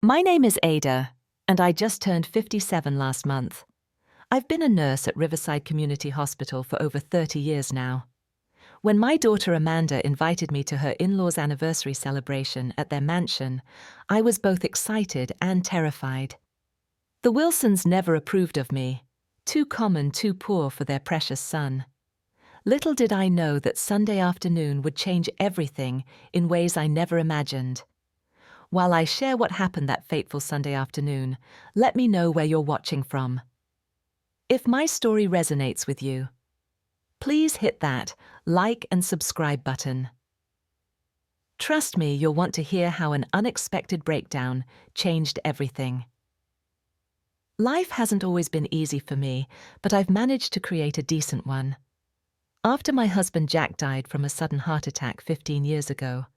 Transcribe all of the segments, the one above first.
My name is Ada, and I just turned 57 last month. I've been a nurse at Riverside Community Hospital for over 30 years now. When my daughter Amanda invited me to her in-laws' anniversary celebration at their mansion, I was both excited and terrified. The Wilsons never approved of me, too common, too poor for their precious son. Little did I know that Sunday afternoon would change everything in ways I never imagined. While I share what happened that fateful Sunday afternoon, let me know where you're watching from. If my story resonates with you, please hit that like and subscribe button. Trust me, you'll want to hear how an unexpected breakdown changed everything. Life hasn't always been easy for me, but I've managed to create a decent one. After my husband Jack died from a sudden heart attack 15 years ago,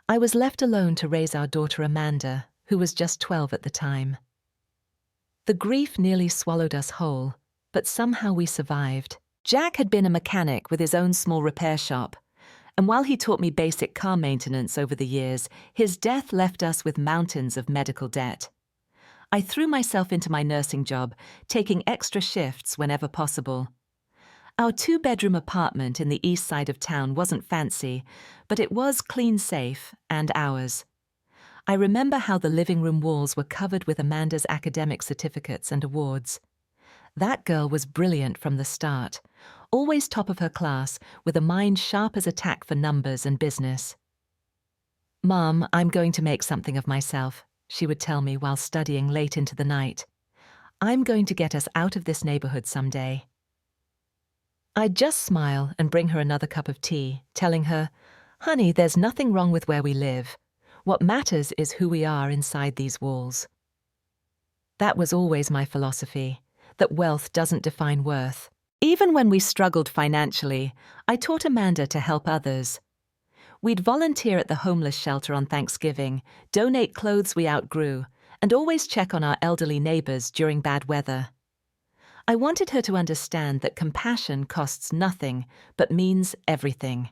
I was left alone to raise our daughter Amanda, who was just 12 at the time. The grief nearly swallowed us whole, but somehow we survived. Jack had been a mechanic with his own small repair shop, and while he taught me basic car maintenance over the years, his death left us with mountains of medical debt. I threw myself into my nursing job, taking extra shifts whenever possible. Our 2-bedroom apartment in the east side of town wasn't fancy, but it was clean, safe, and ours. I remember how the living room walls were covered with Amanda's academic certificates and awards. That girl was brilliant from the start, always top of her class, with a mind sharp as a tack for numbers and business. "Mom, I'm going to make something of myself," she would tell me while studying late into the night. "I'm going to get us out of this neighborhood someday." I'd just smile and bring her another cup of tea, telling her, "Honey, there's nothing wrong with where we live. What matters is who we are inside these walls." That was always my philosophy, that wealth doesn't define worth. Even when we struggled financially, I taught Amanda to help others. We'd volunteer at the homeless shelter on Thanksgiving, donate clothes we outgrew, and always check on our elderly neighbors during bad weather. I wanted her to understand that compassion costs nothing, but means everything.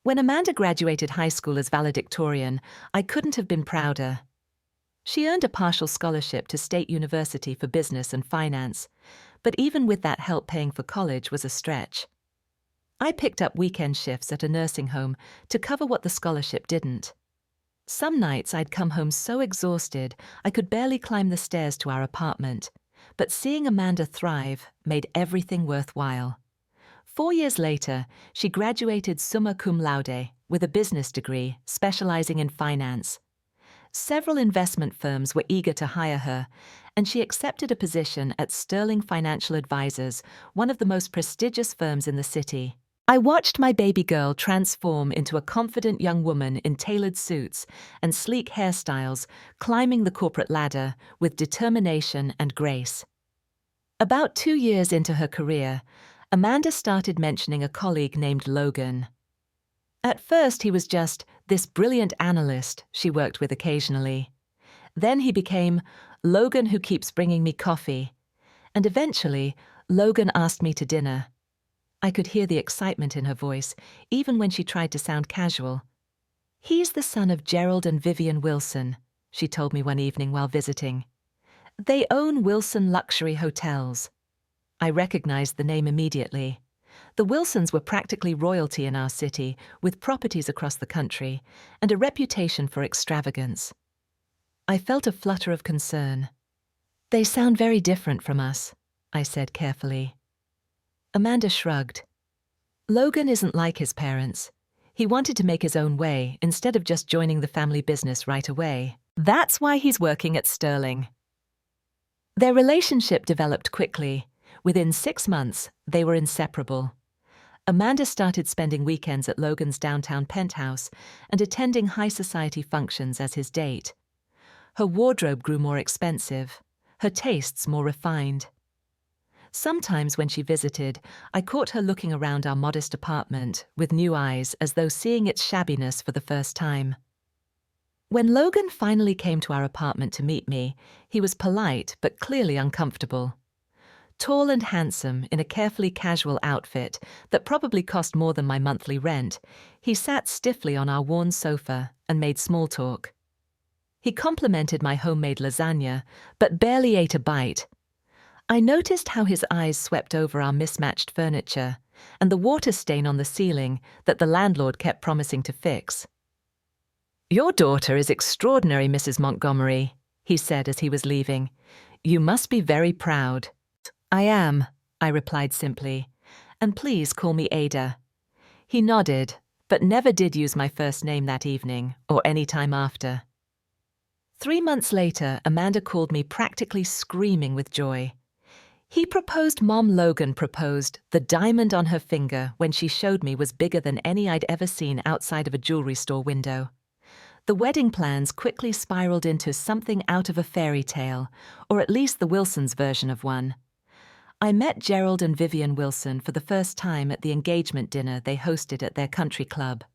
When Amanda graduated high school as valedictorian, I couldn't have been prouder. She earned a partial scholarship to State University for Business and Finance, but even with that help, paying for college was a stretch. I picked up weekend shifts at a nursing home to cover what the scholarship didn't. Some nights I'd come home so exhausted I could barely climb the stairs to our apartment. But seeing Amanda thrive made everything worthwhile. 4 years later, she graduated summa cum laude with a business degree specializing in finance. Several investment firms were eager to hire her, and she accepted a position at Sterling Financial Advisors, one of the most prestigious firms in the city. I watched my baby girl transform into a confident young woman in tailored suits and sleek hairstyles, climbing the corporate ladder with determination and grace. About 2 years into her career, Amanda started mentioning a colleague named Logan. At first, he was just this brilliant analyst she worked with occasionally. Then he became Logan who keeps bringing me coffee. And eventually, Logan asked me to dinner. I could hear the excitement in her voice, even when she tried to sound casual. "He's the son of Gerald and Vivian Wilson," she told me one evening while visiting. "They own Wilson Luxury Hotels." I recognized the name immediately. The Wilsons were practically royalty in our city, with properties across the country and a reputation for extravagance. I felt a flutter of concern. "They sound very different from us," I said carefully. Amanda shrugged. "Logan isn't like his parents. He wanted to make his own way instead of just joining the family business right away. That's why he's working at Sterling." Their relationship developed quickly. Within 6 months, they were inseparable. Amanda started spending weekends at Logan's downtown penthouse and attending high society functions as his date. Her wardrobe grew more expensive, her tastes more refined. Sometimes when she visited, I caught her looking around our modest apartment with new eyes, as though seeing its shabbiness for the first time. When Logan finally came to our apartment to meet me, he was polite but clearly uncomfortable. Tall and handsome, in a carefully casual outfit that probably cost more than my monthly rent, he sat stiffly on our worn sofa and made small talk. He complimented my homemade lasagna, but barely ate a bite. I noticed how his eyes swept over our mismatched furniture and the water stain on the ceiling that the landlord kept promising to fix. "Your daughter is extraordinary, Mrs. Montgomery," he said as he was leaving. "You must be very proud." "I am," I replied simply, "and please call me Ada." He nodded, but never did use my first name that evening or any time after. 3 months later, Amanda called me practically screaming with joy. He proposed Mom Logan proposed. The diamond on her finger when she showed me was bigger than any I'd ever seen outside of a jewelry store window. The wedding plans quickly spiraled into something out of a fairy tale, or at least the Wilsons' version of one. I met Gerald and Vivian Wilson for the first time at the engagement dinner they hosted at their country club.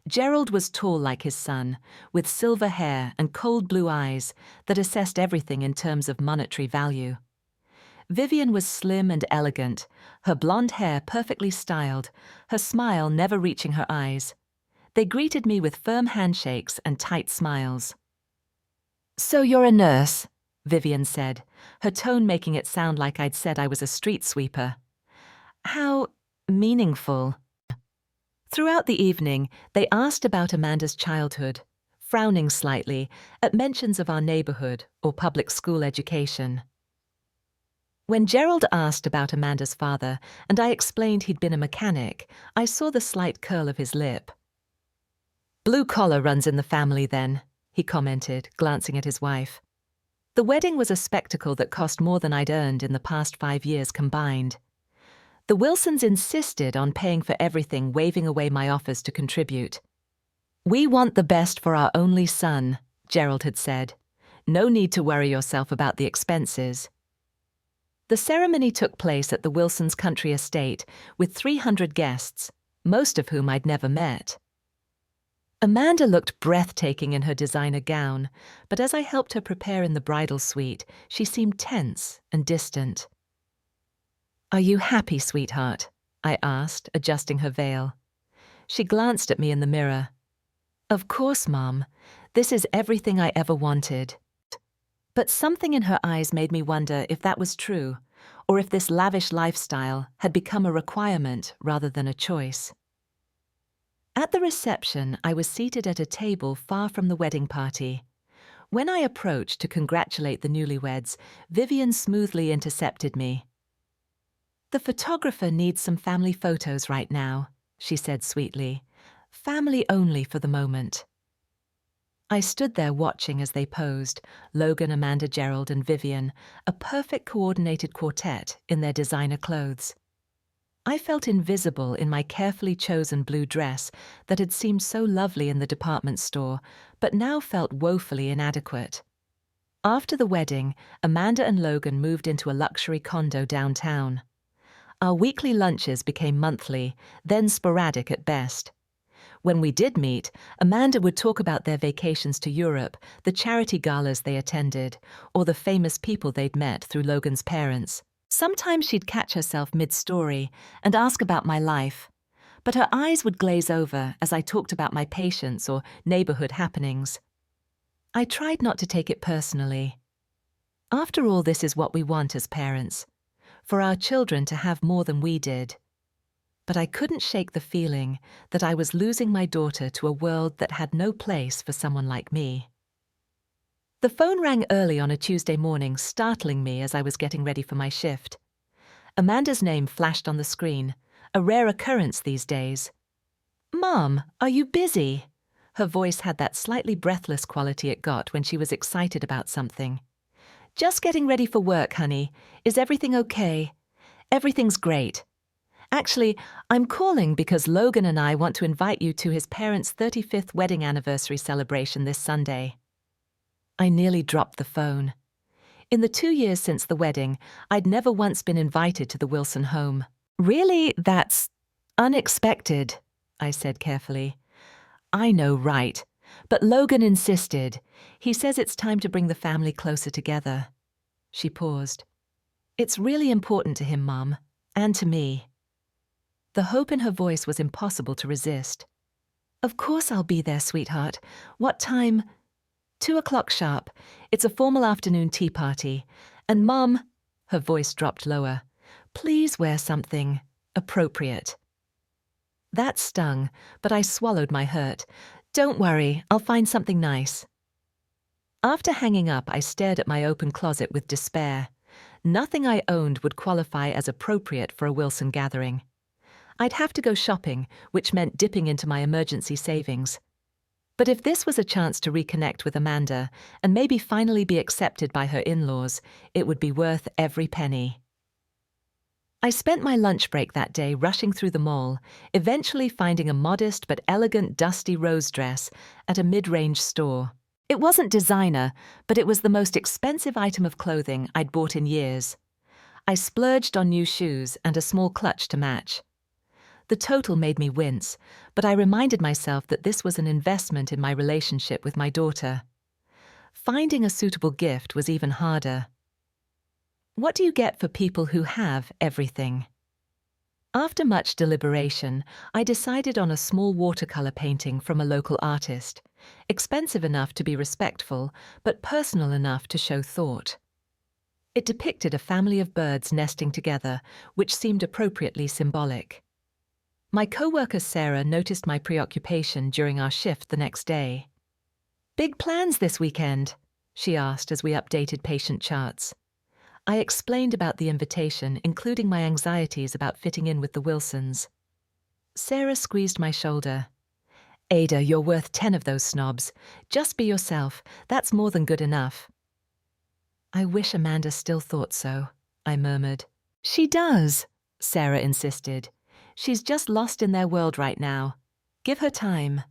Gerald was tall like his son, with silver hair and cold blue eyes that assessed everything in terms of monetary value. Vivian was slim and elegant, her blonde hair perfectly styled, her smile never reaching her eyes. They greeted me with firm handshakes and tight smiles. "So you're a nurse," Vivian said, her tone making it sound like I'd said I was a street sweeper. "How meaningful." Throughout the evening, they asked about Amanda's childhood, frowning slightly at mentions of our neighborhood or public school education. When Gerald asked about Amanda's father and I explained he'd been a mechanic, I saw the slight curl of his lip. "Blue collar runs in the family then," he commented, glancing at his wife. The wedding was a spectacle that cost more than I'd earned in the past 5 years combined. The Wilsons insisted on paying for everything, waving away my offers to contribute. "We want the best for our only son," Gerald had said. "No need to worry yourself about the expenses." The ceremony took place at the Wilsons' country estate with 300 guests, most of whom I'd never met. Amanda looked breathtaking in her designer gown, but as I helped her prepare in the bridal suite, she seemed tense and distant. "Are you happy, sweetheart?" I asked, adjusting her veil. She glanced at me in the mirror. "Of course, Mom. This is everything I ever wanted." But something in her eyes made me wonder if that was true, or if this lavish lifestyle had become a requirement rather than a choice. At the reception, I was seated at a table far from the wedding party. When I approached to congratulate the newlyweds, Vivian smoothly intercepted me. "The photographer needs some family photos right now," she said sweetly. "Family only for the moment." I stood there watching as they posed, Logan, Amanda, Gerald, and Vivian, a perfect coordinated quartet in their designer clothes. I felt invisible in my carefully chosen blue dress that had seemed so lovely in the department store, but now felt woefully inadequate. After the wedding, Amanda and Logan moved into a luxury condo downtown. Our weekly lunches became monthly, then sporadic at best. When we did meet, Amanda would talk about their vacations to Europe, the charity galas they attended, or the famous people they'd met through Logan's parents. Sometimes she'd catch herself mid-story and ask about my life, but her eyes would glaze over as I talked about my patients or neighborhood happenings. I tried not to take it personally. After all, this is what we want as parents, for our children to have more than we did. But I couldn't shake the feeling that I was losing my daughter to a world that had no place for someone like me. The phone rang early on a Tuesday morning, startling me as I was getting ready for my shift. Amanda's name flashed on the screen, a rare occurrence these days. "Mom, are you busy?" Her voice had that slightly breathless quality it got when she was excited about something. "Just getting ready for work, honey. Is everything okay?" "Everything's great. Actually, I'm calling because Logan and I want to invite you to his parents' 35th wedding anniversary celebration this Sunday." I nearly dropped the phone. In the 2 years since the wedding, I'd never once been invited to the Wilson home. "Really? That's unexpected," I said carefully. "I know, right. But Logan insisted. He says it's time to bring the family closer together." She paused. "It's really important to him, Mom, and to me." The hope in her voice was impossible to resist. "Of course I'll be there, sweetheart. What time?" 2 o'clock sharp. It's a formal afternoon tea party. And Mum, her voice dropped lower, please wear something appropriate. That stung, but I swallowed my hurt. Don't worry, I'll find something nice. After hanging up, I stared at my open closet with despair. Nothing I owned would qualify as appropriate for a Wilson gathering. I'd have to go shopping, which meant dipping into my emergency savings. But if this was a chance to reconnect with Amanda and maybe finally be accepted by her in-laws, it would be worth every penny. I spent my lunch break that day rushing through the mall, eventually finding a modest but elegant dusty rose dress at a mid-range store. It wasn't designer, but it was the most expensive item of clothing I'd bought in years. I splurged on new shoes and a small clutch to match. The total made me wince, but I reminded myself that this was an investment in my relationship with my daughter. Finding a suitable gift was even harder. What do you get for people who have everything? After much deliberation, I decided on a small watercolor painting from a local artist, expensive enough to be respectful, but personal enough to show thought. It depicted a family of birds nesting together, which seemed appropriately symbolic. My co-worker Sarah noticed my preoccupation during our shift the next day. "Big plans this weekend?" she asked as we updated patient charts. I explained about the invitation, including my anxieties about fitting in with the Wilsons. Sarah squeezed my shoulder. "Ada, you're worth 10 of those snobs. Just be yourself. That's more than good enough." "I wish Amanda still thought so," I murmured. "She does," Sarah insisted. "She's just lost in their world right now. Give her time."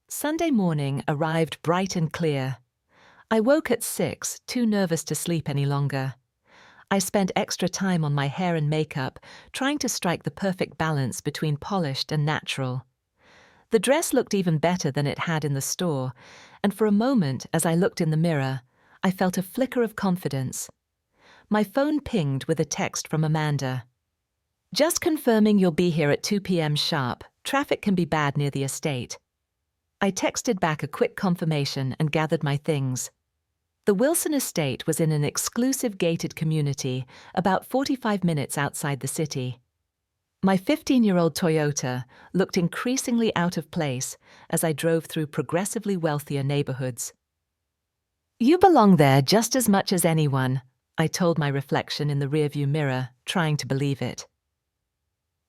Sunday morning arrived bright and clear. I woke at 6, too nervous to sleep any longer. I spent extra time on my hair and makeup, trying to strike the perfect balance between polished and natural. The dress looked even better than it had in the store, and for a moment, as I looked in the mirror, I felt a flicker of confidence. My phone pinged with a text from Amanda. "Just confirming you'll be here at 2 p.m. sharp. Traffic can be bad near the estate." I texted back a quick confirmation and gathered my things. The Wilson estate was in an exclusive gated community about 45 minutes outside the city. My 15-year-old Toyota looked increasingly out of place as I drove through progressively wealthier neighborhoods. "You belong there just as much as anyone," I told my reflection in the rearview mirror, trying to believe it.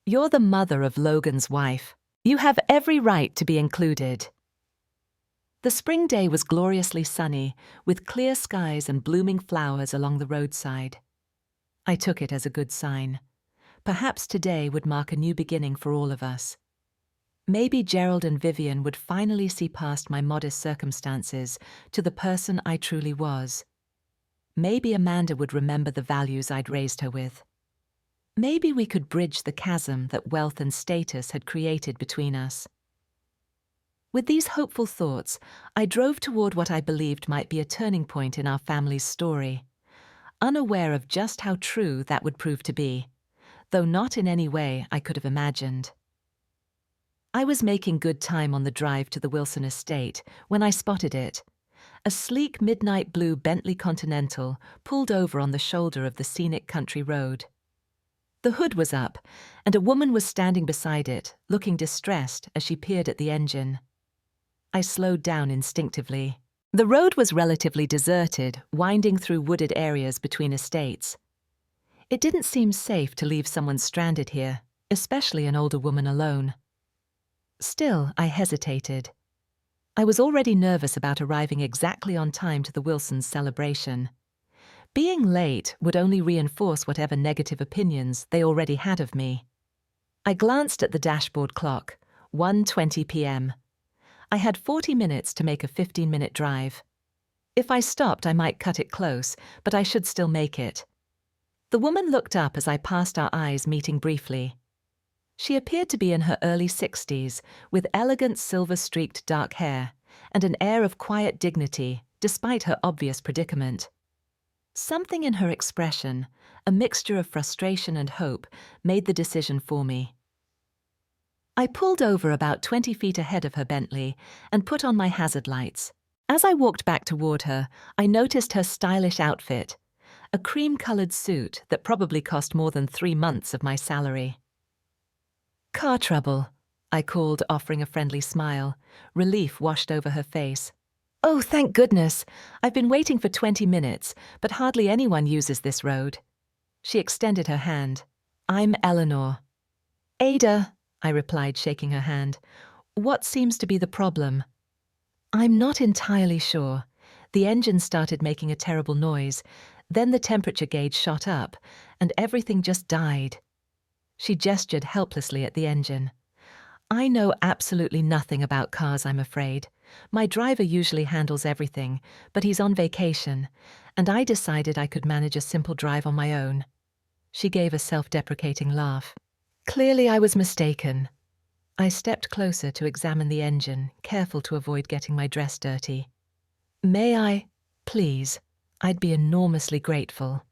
"You're the mother of Logan's wife. You have every right to be included." The spring day was gloriously sunny, with clear skies and blooming flowers along the roadside. I took it as a good sign. Perhaps today would mark a new beginning for all of us. Maybe Gerald and Vivian would finally see past my modest circumstances to the person I truly was. Maybe Amanda would remember the values I'd raised her with. Maybe we could bridge the chasm that wealth and status had created between us. With these hopeful thoughts, I drove toward what I believed might be a turning point in our family's story, unaware of just how true that would prove to be, though not in any way I could have imagined. I was making good time on the drive to the Wilson estate when I spotted it. A sleek midnight blue Bentley Continental pulled over on the shoulder of the scenic country road. The hood was up, and a woman was standing beside it, looking distressed as she peered at the engine. I slowed down instinctively. The road was relatively deserted, winding through wooded areas between estates. It didn't seem safe to leave someone stranded here, especially an older woman alone. Still, I hesitated. I was already nervous about arriving exactly on time to the Wilsons' celebration. Being late would only reinforce whatever negative opinions they already had of me. I glanced at the dashboard clock, 1:20 p.m. I had 40 minutes to make a 15-minute drive. If I stopped, I might cut it close, but I should still make it. The woman looked up as I passed our eyes meeting briefly. She appeared to be in her early 60s, with elegant silver-streaked dark hair and an air of quiet dignity, despite her obvious predicament. Something in her expression, a mixture of frustration and hope, made the decision for me. I pulled over about 20 feet ahead of her Bentley and put on my hazard lights. As I walked back toward her, I noticed her stylish outfit, a cream-colored suit that probably cost more than 3 months of my salary. "Car trouble," I called, offering a friendly smile. Relief washed over her face. "Oh, thank goodness! I've been waiting for 20 minutes, but hardly anyone uses this road." She extended her hand. "I'm Eleanor." "Ada," I replied, shaking her hand. "What seems to be the problem?" "I'm not entirely sure. The engine started making a terrible noise, then the temperature gauge shot up, and everything just died." She gestured helplessly at the engine. "I know absolutely nothing about cars, I'm afraid. My driver usually handles everything, but he's on vacation, and I decided I could manage a simple drive on my own." She gave a self-deprecating laugh. "Clearly I was mistaken." I stepped closer to examine the engine, careful to avoid getting my dress dirty. "May I? Please. I'd be enormously grateful."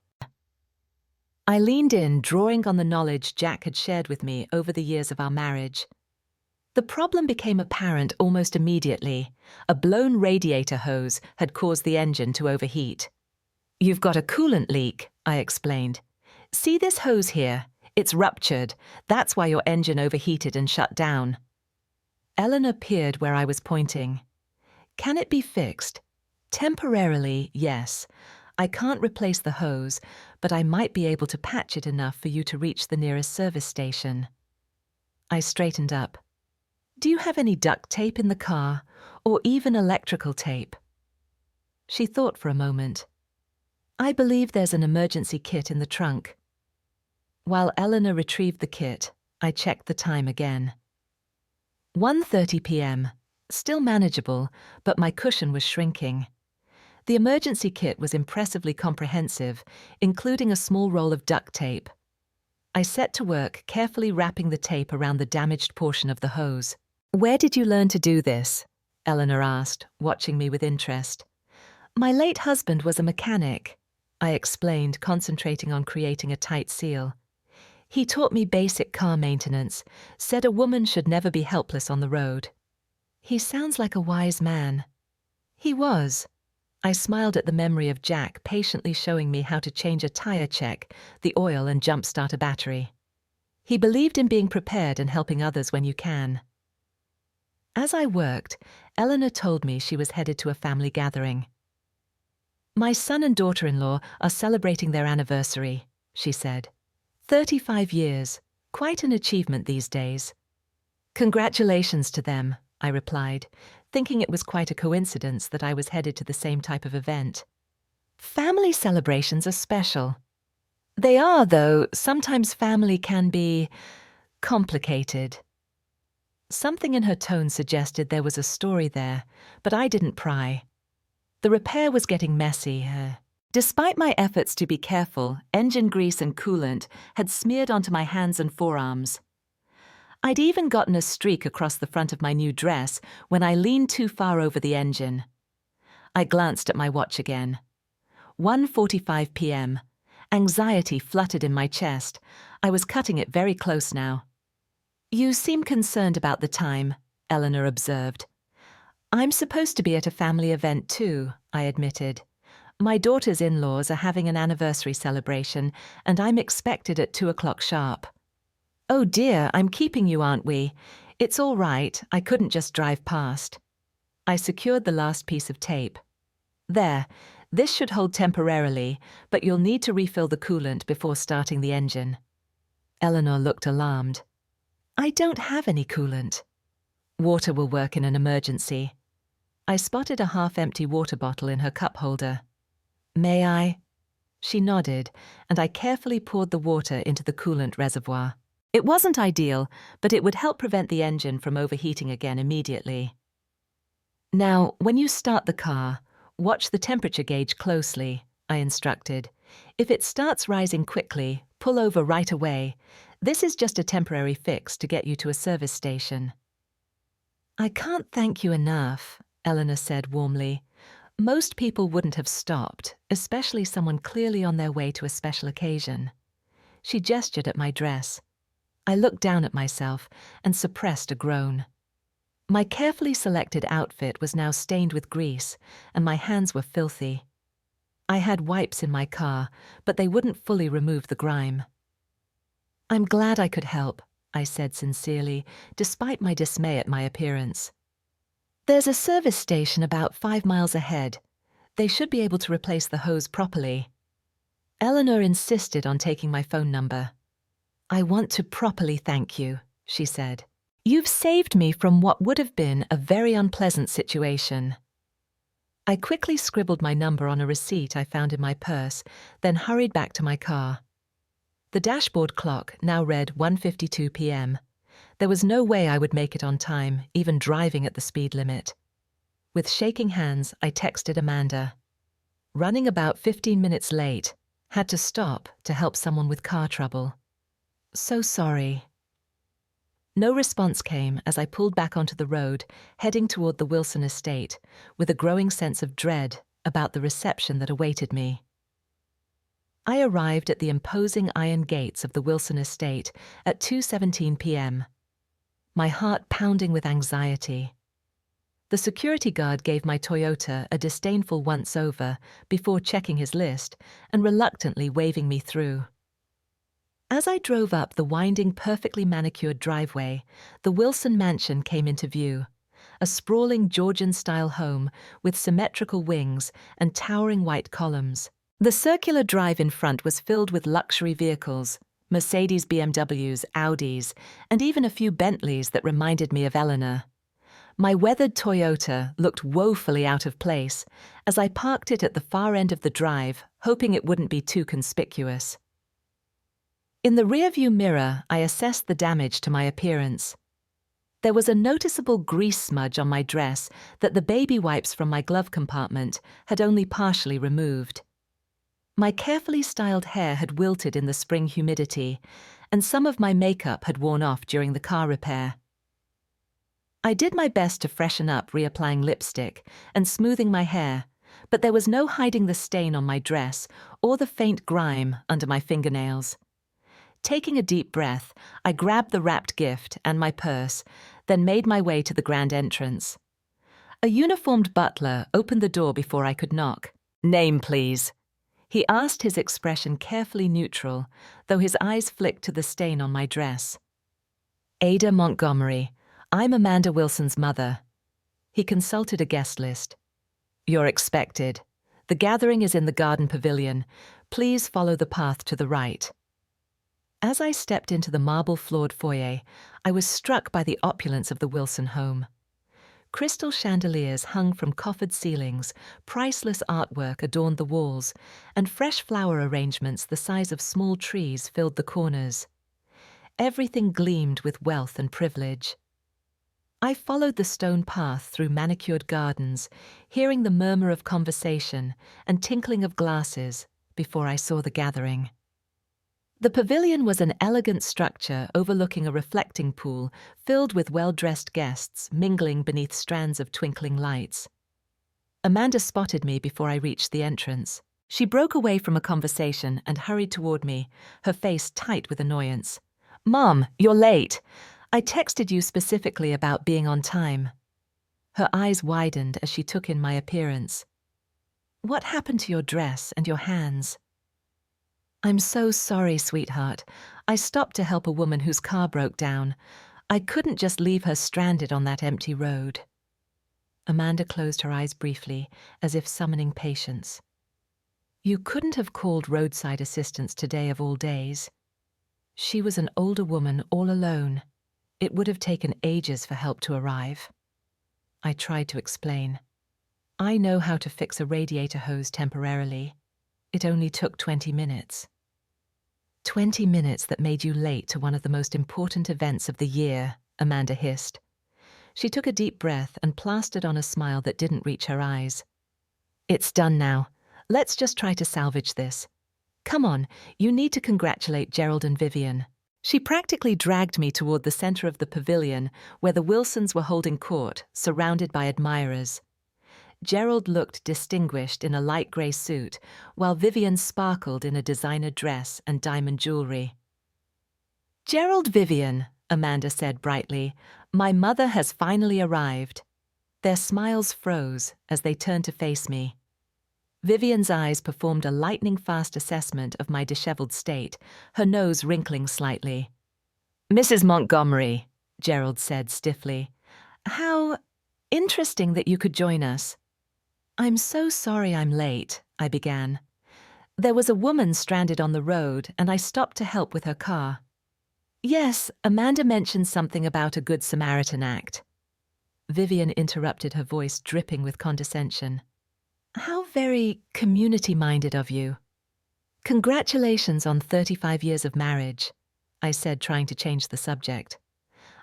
I leaned in, drawing on the knowledge Jack had shared with me over the years of our marriage. The problem became apparent almost immediately. A blown radiator hose had caused the engine to overheat. "You've got a coolant leak," I explained. "See this hose here? It's ruptured. That's why your engine overheated and shut down." Eleanor peered where I was pointing. "Can it be fixed?" "Temporarily, yes. I can't replace the hose, but I might be able to patch it enough for you to reach the nearest service station." I straightened up. "Do you have any duct tape in the car, or even electrical tape?" She thought for a moment. "I believe there's an emergency kit in the trunk." While Eleanor retrieved the kit, I checked the time again. 1:30 p.m. Still manageable, but my cushion was shrinking. The emergency kit was impressively comprehensive, including a small roll of duct tape. I set to work, carefully wrapping the tape around the damaged portion of the hose. "Where did you learn to do this?" Eleanor asked, watching me with interest. "My late husband was a mechanic," I explained, concentrating on creating a tight seal. "He taught me basic car maintenance, said a woman should never be helpless on the road." "He sounds like a wise man." He was. I smiled at the memory of Jack patiently showing me how to change a tire check, the oil, and jumpstart a battery. He believed in being prepared and helping others when you can. As I worked, Eleanor told me she was headed to a family gathering. "My son and daughter-in-law are celebrating their anniversary," she said. 35 years. Quite an achievement these days." "Congratulations to them," I replied, thinking it was quite a coincidence that I was headed to the same type of event. "Family celebrations are special." "They are, though. Sometimes family can be complicated." Something in her tone suggested there was a story there, but I didn't pry. The repair was getting messy. Despite my efforts to be careful, engine grease and coolant had smeared onto my hands and forearms. I'd even gotten a streak across the front of my new dress when I leaned too far over the engine. I glanced at my watch again. 1:45 p.m. Anxiety fluttered in my chest. I was cutting it very close now. "You seem concerned about the time," Eleanor observed. "I'm supposed to be at a family event too," I admitted. "My daughter's in-laws are having an anniversary celebration, and I'm expected at 2:00 sharp." "Oh dear, I'm keeping you, aren't we? It's all right, I couldn't just drive past." I secured the last piece of tape. "There, this should hold temporarily, but you'll need to refill the coolant before starting the engine." Eleanor looked alarmed. "I don't have any coolant." "Water will work in an emergency." I spotted a half-empty water bottle in her cup holder. "May I?" She nodded, and I carefully poured the water into the coolant reservoir. It wasn't ideal, but it would help prevent the engine from overheating again immediately. "Now, when you start the car, watch the temperature gauge closely," I instructed. "If it starts rising quickly, pull over right away. This is just a temporary fix to get you to a service station." "I can't thank you enough," Eleanor said warmly. "Most people wouldn't have stopped, especially someone clearly on their way to a special occasion." She gestured at my dress. I looked down at myself and suppressed a groan. My carefully selected outfit was now stained with grease, and my hands were filthy. I had wipes in my car, but they wouldn't fully remove the grime. "I'm glad I could help," I said sincerely, despite my dismay at my appearance. "There's a service station about 5 miles ahead. They should be able to replace the hose properly." Eleanor insisted on taking my phone number. "I want to properly thank you," she said. "You've saved me from what would have been a very unpleasant situation." I quickly scribbled my number on a receipt I found in my purse, then hurried back to my car. The dashboard clock now read 1:52 p.m. There was no way I would make it on time, even driving at the speed limit. With shaking hands, I texted Amanda. "Running about 15 minutes late. Had to stop to help someone with car trouble. So sorry." No response came as I pulled back onto the road, heading toward the Wilson estate, with a growing sense of dread about the reception that awaited me. I arrived at the imposing iron gates of the Wilson estate at 2:17 p.m., my heart pounding with anxiety. The security guard gave my Toyota a disdainful once-over before checking his list and reluctantly waving me through. As I drove up the winding, perfectly manicured driveway, the Wilson mansion came into view, a sprawling Georgian-style home with symmetrical wings and towering white columns. The circular drive in front was filled with luxury vehicles, Mercedes, BMWs, Audis, and even a few Bentleys that reminded me of Eleanor. My weathered Toyota looked woefully out of place as I parked it at the far end of the drive, hoping it wouldn't be too conspicuous. In the rearview mirror, I assessed the damage to my appearance. There was a noticeable grease smudge on my dress that the baby wipes from my glove compartment had only partially removed. My carefully styled hair had wilted in the spring humidity, and some of my makeup had worn off during the car repair. I did my best to freshen up, reapplying lipstick and smoothing my hair, but there was no hiding the stain on my dress or the faint grime under my fingernails. Taking a deep breath, I grabbed the wrapped gift and my purse, then made my way to the grand entrance. A uniformed butler opened the door before I could knock. "Name, please." He asked, his expression carefully neutral, though his eyes flicked to the stain on my dress. "Ada Montgomery. I'm Amanda Wilson's mother." He consulted a guest list. "You're expected. The gathering is in the garden pavilion. Please follow the path to the right." As I stepped into the marble-floored foyer, I was struck by the opulence of the Wilson home. Crystal chandeliers hung from coffered ceilings, priceless artwork adorned the walls, and fresh flower arrangements the size of small trees filled the corners. Everything gleamed with wealth and privilege. I followed the stone path through manicured gardens, hearing the murmur of conversation and tinkling of glasses before I saw the gathering. The pavilion was an elegant structure overlooking a reflecting pool filled with well-dressed guests mingling beneath strands of twinkling lights. Amanda spotted me before I reached the entrance. She broke away from a conversation and hurried toward me, her face tight with annoyance. "Mom, you're late. I texted you specifically about being on time." Her eyes widened as she took in my appearance. "What happened to your dress and your hands?" "I'm so sorry, sweetheart. I stopped to help a woman whose car broke down. I couldn't just leave her stranded on that empty road." Amanda closed her eyes briefly, as if summoning patience. "You couldn't have called roadside assistance today of all days." She was an older woman all alone. It would have taken ages for help to arrive. I tried to explain. "I know how to fix a radiator hose temporarily. It only took 20 minutes. 20 minutes that made you late to one of the most important events of the year," Amanda hissed. She took a deep breath and plastered on a smile that didn't reach her eyes. "It's done now. Let's just try to salvage this. Come on, you need to congratulate Gerald and Vivian." She practically dragged me toward the center of the pavilion where the Wilsons were holding court, surrounded by admirers. Gerald looked distinguished in a light grey suit, while Vivian sparkled in a designer dress and diamond jewelry. "Gerald, Vivian," Amanda said brightly, My mother has finally arrived. Their smiles froze as they turned to face me. Vivian's eyes performed a lightning-fast assessment of my disheveled state, her nose wrinkling slightly. "Mrs. Montgomery," Gerald said stiffly. "How interesting that you could join us." "I'm so sorry I'm late," I began. "There was a woman stranded on the road, and I stopped to help with her car." "Yes, Amanda mentioned something about a Good Samaritan act." Vivian interrupted, her voice dripping with condescension. "How very community-minded of you." "Congratulations on 35 years of marriage," I said, trying to change the subject.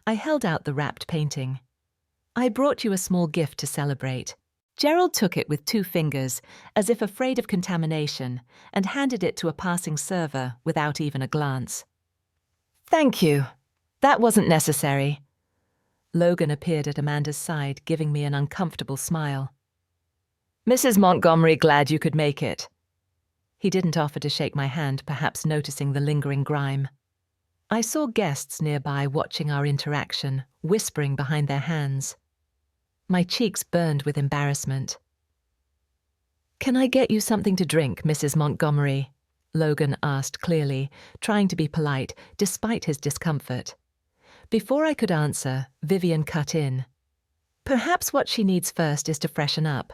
I held out the wrapped painting. "I brought you a small gift to celebrate." Gerald took it with 2 fingers, as if afraid of contamination, and handed it to a passing server without even a glance. "Thank you. That wasn't necessary." Logan appeared at Amanda's side, giving me an uncomfortable smile. "Mrs. Montgomery, glad you could make it." He didn't offer to shake my hand, perhaps noticing the lingering grime. I saw guests nearby watching our interaction, whispering behind their hands. My cheeks burned with embarrassment. "Can I get you something to drink, Mrs. Montgomery?" Logan asked clearly, trying to be polite, despite his discomfort. Before I could answer, Vivian cut in. "Perhaps what she needs first is to freshen up.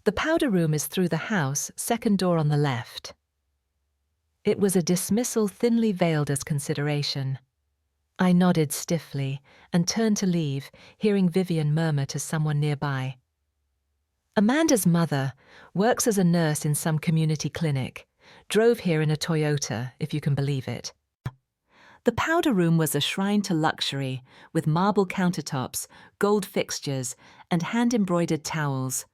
The powder room is through the house, second door on the left." It was a dismissal thinly veiled as consideration. I nodded stiffly and turned to leave, hearing Vivian murmur to someone nearby. "Amanda's mother works as a nurse in some community clinic. Drove here in a Toyota, if you can believe it." The powder room was a shrine to luxury, with marble countertops, gold fixtures, and hand-embroidered towels.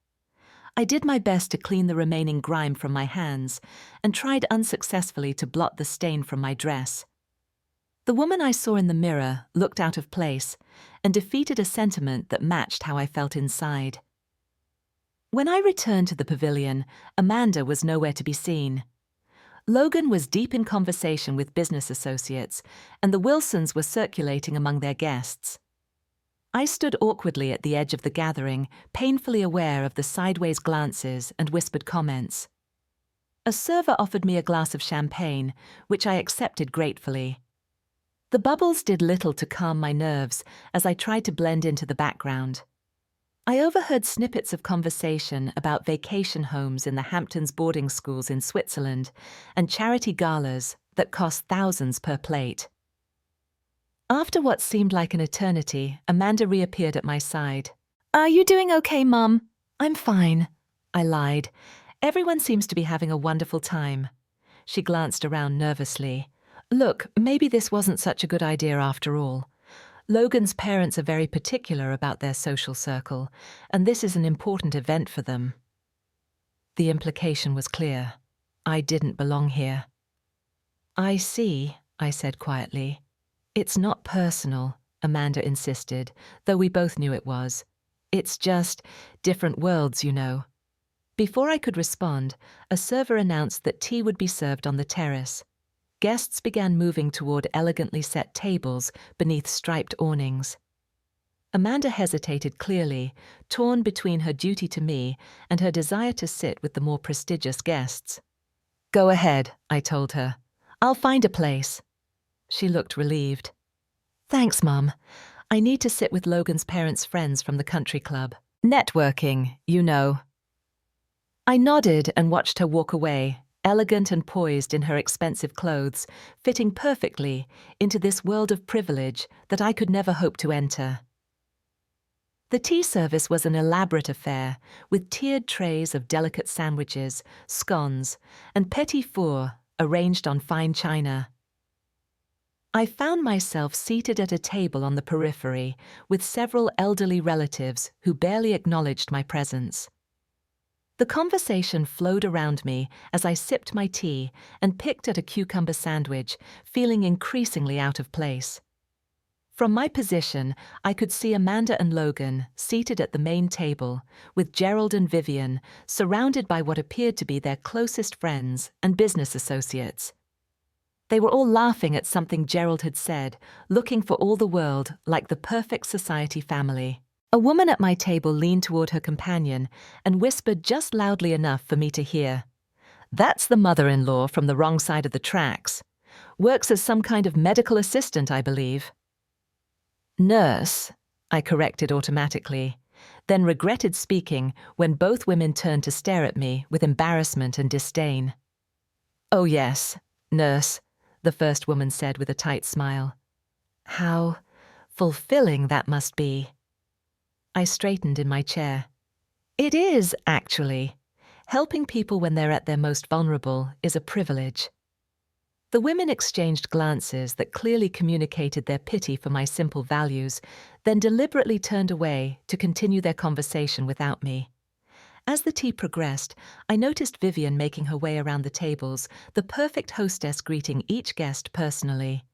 I did my best to clean the remaining grime from my hands, and tried unsuccessfully to blot the stain from my dress. The woman I saw in the mirror looked out of place, and defeated a sentiment that matched how I felt inside. When I returned to the pavilion, Amanda was nowhere to be seen. Logan was deep in conversation with business associates, and the Wilsons were circulating among their guests. I stood awkwardly at the edge of the gathering, painfully aware of the sideways glances and whispered comments. A server offered me a glass of champagne, which I accepted gratefully. The bubbles did little to calm my nerves as I tried to blend into the background. I overheard snippets of conversation about vacation homes in the Hamptons boarding schools in Switzerland and charity galas that cost thousands per plate. After what seemed like an eternity, Amanda reappeared at my side. "Are you doing okay, Mum?" "I'm fine," I lied. "Everyone seems to be having a wonderful time." She glanced around nervously. "Look, maybe this wasn't such a good idea after all. Logan's parents are very particular about their social circle, and this is an important event for them." The implication was clear. I didn't belong here. "I see," I said quietly. "It's not personal," Amanda insisted, though we both knew it was. "It's just different worlds, you know." Before I could respond, a server announced that tea would be served on the terrace. Guests began moving toward elegantly set tables beneath striped awnings. Amanda hesitated clearly, torn between her duty to me and her desire to sit with the more prestigious guests. "Go ahead," I told her. "I'll find a place." She looked relieved. "Thanks, Mum. I need to sit with Logan's parents' friends from the country club. Networking, you know." I nodded and watched her walk away, elegant and poised in her expensive clothes, fitting perfectly into this world of privilege that I could never hope to enter. The tea service was an elaborate affair, with tiered trays of delicate sandwiches, scones, and petit fours arranged on fine china. I found myself seated at a table on the periphery with several elderly relatives who barely acknowledged my presence. The conversation flowed around me as I sipped my tea and picked at a cucumber sandwich, feeling increasingly out of place. From my position, I could see Amanda and Logan seated at the main table, with Gerald and Vivian surrounded by what appeared to be their closest friends and business associates. They were all laughing at something Gerald had said, looking for all the world like the perfect society family. A woman at my table leaned toward her companion and whispered just loudly enough for me to hear. "That's the mother-in-law from the wrong side of the tracks. Works as some kind of medical assistant, I believe." "Nurse," I corrected automatically, then regretted speaking when both women turned to stare at me with embarrassment and disdain. "Oh yes, nurse," the first woman said with a tight smile. "How fulfilling that must be." I straightened in my chair. "It is, actually. Helping people when they're at their most vulnerable is a privilege." The women exchanged glances that clearly communicated their pity for my simple values, then deliberately turned away to continue their conversation without me. As the tea progressed, I noticed Vivian making her way around the tables, the perfect hostess greeting each guest personally.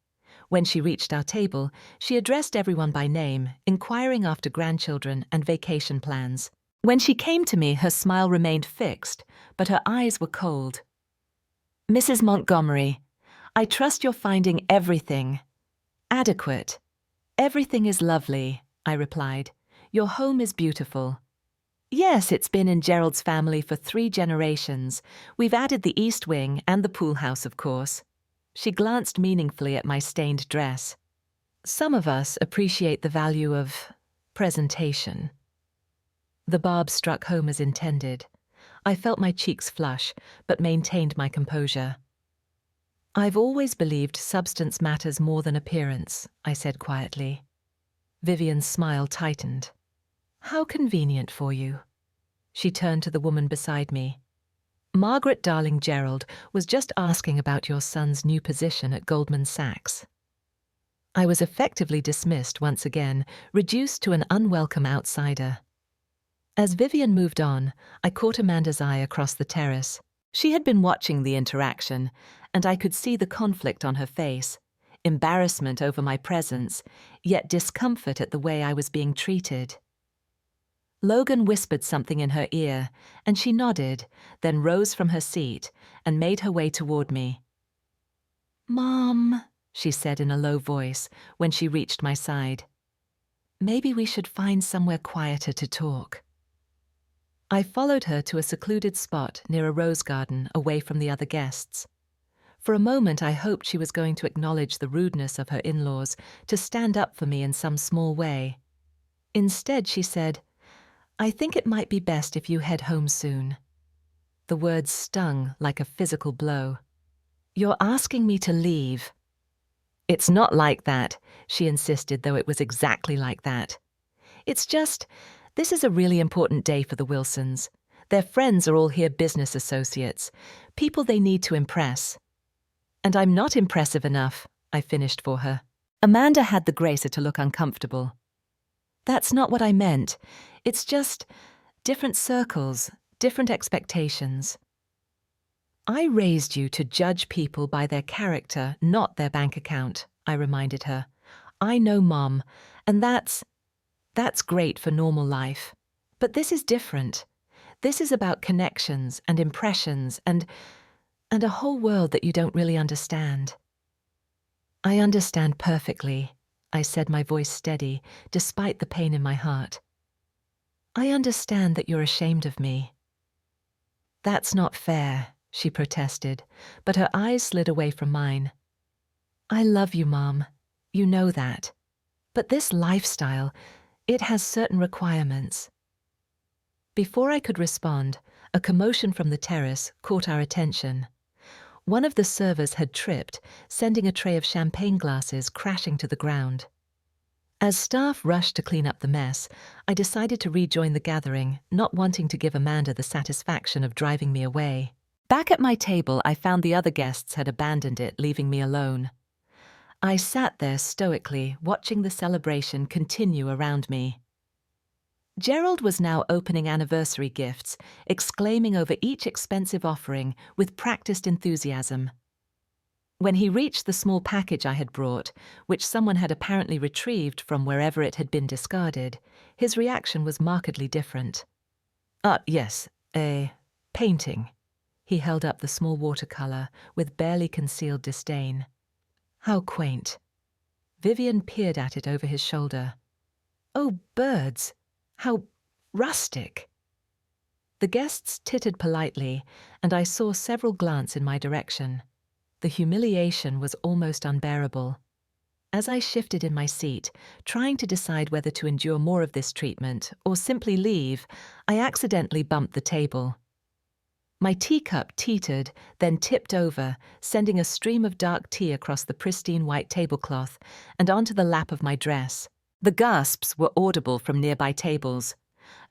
When she reached our table, she addressed everyone by name, inquiring after grandchildren and vacation plans. When she came to me, her smile remained fixed, but her eyes were cold. "Mrs. Montgomery, I trust you're finding everything adequate." "Everything is lovely," I replied. "Your home is beautiful." "Yes, it's been in Gerald's family for 3 generations. We've added the east wing and the pool house, of course." She glanced meaningfully at my stained dress. "Some of us appreciate the value of presentation." The barb struck home as intended. I felt my cheeks flush, but maintained my composure. "I've always believed substance matters more than appearance," I said quietly. Vivian's smile tightened. "How convenient for you." She turned to the woman beside me. "Margaret Darling Gerald was just asking about your son's new position at Goldman Sachs." I was effectively dismissed once again, reduced to an unwelcome outsider. As Vivian moved on, I caught Amanda's eye across the terrace. She had been watching the interaction, and I could see the conflict on her face, embarrassment over my presence, yet discomfort at the way I was being treated. Logan whispered something in her ear, and she nodded, then rose from her seat and made her way toward me. "Mom," she said in a low voice when she reached my side. "Maybe we should find somewhere quieter to talk." I followed her to a secluded spot near a rose garden away from the other guests. For a moment I hoped she was going to acknowledge the rudeness of her in-laws, to stand up for me in some small way. Instead, she said, "I think it might be best if you head home soon." The words stung like a physical blow. "You're asking me to leave." "It's not like that," she insisted, though it was exactly like that. "It's just, this is a really important day for the Wilsons. Their friends are all here business associates, people they need to impress. And I'm not impressive enough," I finished for her. Amanda had the grace to look uncomfortable. "That's not what I meant. It's just different circles, different expectations." "I raised you to judge people by their character, not their bank account," I reminded her. "I know, Mom, and that's great for normal life. But this is different. This is about connections and impressions and a whole world that you don't really understand." "I understand perfectly," I said, my voice steady, despite the pain in my heart. "I understand that you're ashamed of me." "That's not fair," she protested, but her eyes slid away from mine. "I love you, Mom. You know that. But this lifestyle, it has certain requirements." Before I could respond, a commotion from the terrace caught our attention. One of the servers had tripped, sending a tray of champagne glasses crashing to the ground. As staff rushed to clean up the mess, I decided to rejoin the gathering, not wanting to give Amanda the satisfaction of driving me away. Back at my table, I found the other guests had abandoned it, leaving me alone. I sat there stoically, watching the celebration continue around me. Gerald was now opening anniversary gifts, exclaiming over each expensive offering with practiced enthusiasm. When he reached the small package I had brought, which someone had apparently retrieved from wherever it had been discarded, his reaction was markedly different. "Yes, a painting," He held up the small watercolor with barely concealed disdain. How quaint. Vivian peered at it over his shoulder. Oh, birds! How rustic! The guests tittered politely, and I saw several glance in my direction. The humiliation was almost unbearable. As I shifted in my seat, trying to decide whether to endure more of this treatment or simply leave, I accidentally bumped the table. My teacup teetered, then tipped over, sending a stream of dark tea across the pristine white tablecloth and onto the lap of my dress. The gasps were audible from nearby tables.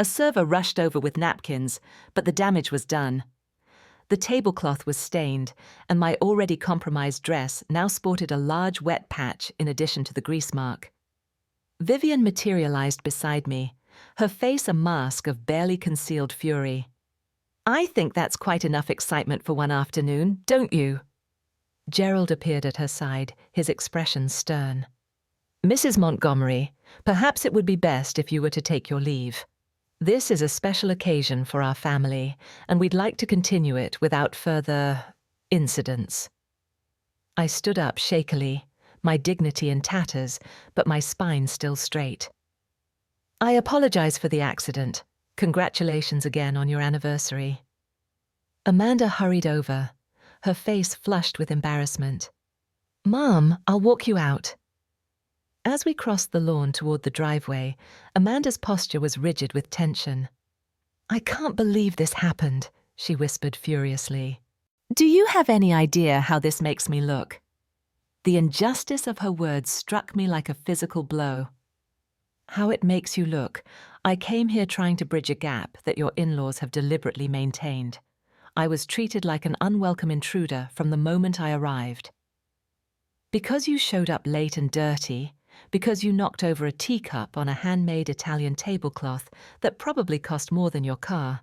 A server rushed over with napkins, but the damage was done. The tablecloth was stained, and my already compromised dress now sported a large wet patch in addition to the grease mark. Vivian materialized beside me, her face a mask of barely concealed fury. I think that's quite enough excitement for one afternoon, don't you? Gerald appeared at her side, his expression stern. Mrs. Montgomery, perhaps it would be best if you were to take your leave. This is a special occasion for our family, and we'd like to continue it without further incidents. I stood up shakily, my dignity in tatters, but my spine still straight. I apologize for the accident. Congratulations again on your anniversary. Amanda hurried over, her face flushed with embarrassment. Mom, I'll walk you out. As we crossed the lawn toward the driveway, Amanda's posture was rigid with tension. I can't believe this happened, she whispered furiously. Do you have any idea how this makes me look? The injustice of her words struck me like a physical blow. How it makes you look. I came here trying to bridge a gap that your in-laws have deliberately maintained. I was treated like an unwelcome intruder from the moment I arrived. Because you showed up late and dirty, because you knocked over a teacup on a handmade Italian tablecloth that probably cost more than your car.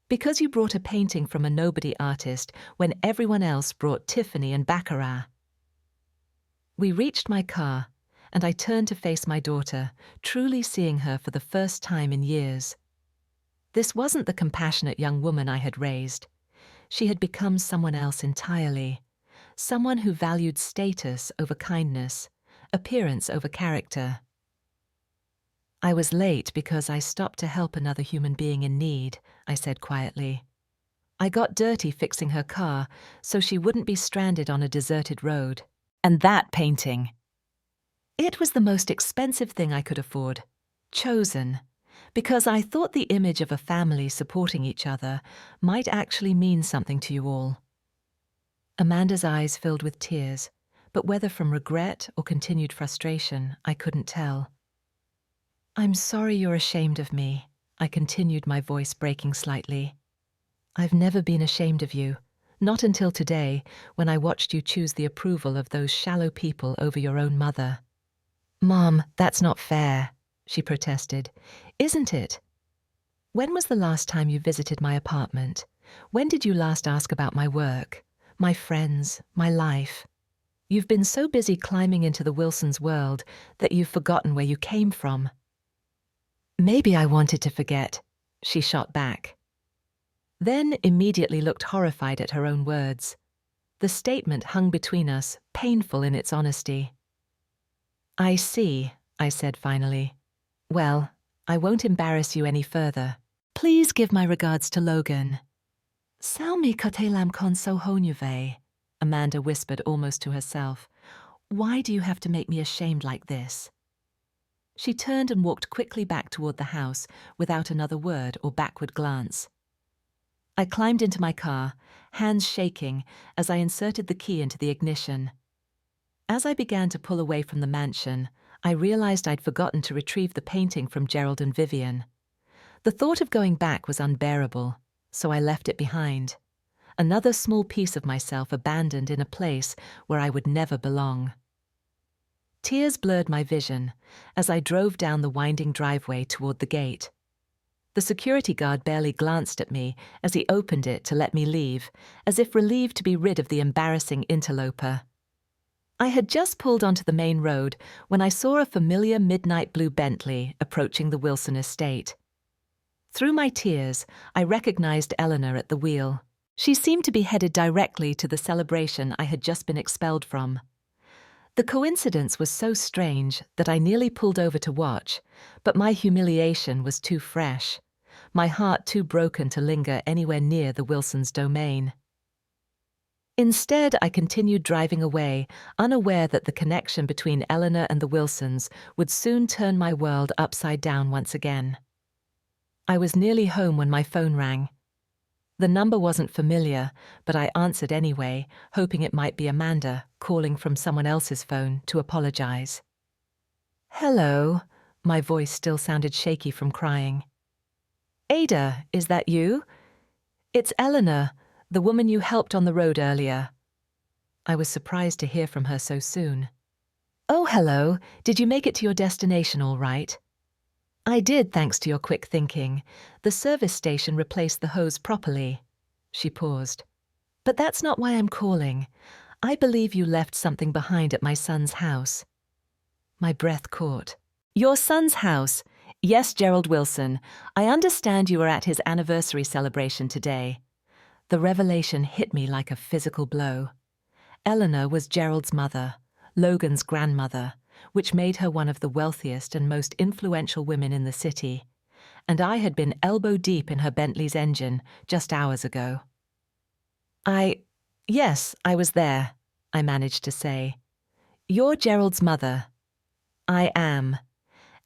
Because you brought a painting from a nobody artist when everyone else brought Tiffany and Baccarat. We reached my car, and I turned to face my daughter, truly seeing her for the first time in years. This wasn't the compassionate young woman I had raised. She had become someone else entirely, someone who valued status over kindness, appearance over character. I was late because I stopped to help another human being in need, I said quietly. I got dirty fixing her car so she wouldn't be stranded on a deserted road. And that painting. It was the most expensive thing I could afford. Chosen. Because I thought the image of a family supporting each other might actually mean something to you all. Amanda's eyes filled with tears, but whether from regret or continued frustration, I couldn't tell. I'm sorry you're ashamed of me, I continued, my voice breaking slightly. I've never been ashamed of you, not until today, when I watched you choose the approval of those shallow people over your own mother. Mom, that's not fair, she protested. Isn't it? When was the last time you visited my apartment? When did you last ask about my work, my friends, my life? You've been so busy climbing into the Wilsons' world that you've forgotten where you came from. Maybe I wanted to forget, she shot back. Then immediately looked horrified at her own words. The statement hung between us, painful in its honesty. I see, I said finally. Well, I won't embarrass you any further. Please give my regards to Logan. Salmi kotelam kon sohonyuve, Amanda whispered almost to herself. Why do you have to make me ashamed like this? She turned and walked quickly back toward the house without another word or backward glance. I climbed into my car, hands shaking as I inserted the key into the ignition. As I began to pull away from the mansion, I realized I'd forgotten to retrieve the painting from Gerald and Vivian. The thought of going back was unbearable, so I left it behind. Another small piece of myself abandoned in a place where I would never belong. Tears blurred my vision as I drove down the winding driveway toward the gate. The security guard barely glanced at me as he opened it to let me leave, as if relieved to be rid of the embarrassing interloper. I had just pulled onto the main road when I saw a familiar midnight blue Bentley approaching the Wilson estate. Through my tears, I recognized Eleanor at the wheel. She seemed to be headed directly to the celebration I had just been expelled from. The coincidence was so strange that I nearly pulled over to watch, but my humiliation was too fresh, my heart too broken to linger anywhere near the Wilsons' domain. Instead, I continued driving away, unaware that the connection between Eleanor and the Wilsons would soon turn my world upside down once again. I was nearly home when my phone rang. The number wasn't familiar, but I answered anyway, hoping it might be Amanda calling from someone else's phone to apologize. "Hello," my voice still sounded shaky from crying. "Ada, is that you? It's Eleanor, the woman you helped on the road earlier." I was surprised to hear from her so soon. "Oh, hello. Did you make it to your destination all right?" "I did, thanks to your quick thinking. The service station replaced the hose properly." She paused. "But that's not why I'm calling. I believe you left something behind at my son's house." My breath caught. "Your son's house? Yes, Gerald Wilson. I understand you were at his anniversary celebration today." The revelation hit me like a physical blow. Eleanor was Gerald's mother, Logan's grandmother, which made her one of the wealthiest and most influential women in the city, and I had been elbow-deep in her Bentley's engine just hours ago. Yes, I was there," I managed to say. "You're Gerald's mother." "I am.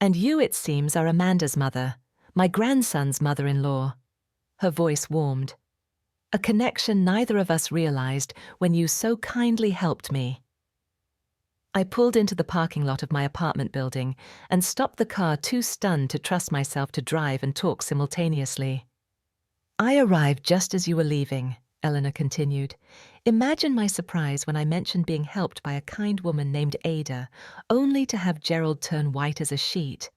And you, it seems, are Amanda's mother, my grandson's mother-in-law." Her voice warmed. "A connection neither of us realized when you so kindly helped me." I pulled into the parking lot of my apartment building and stopped the car too stunned to trust myself to drive and talk simultaneously. "I arrived just as you were leaving," Eleanor continued. "Imagine my surprise when I mentioned being helped by a kind woman named Ada, only to have Gerald turn white as a sheet."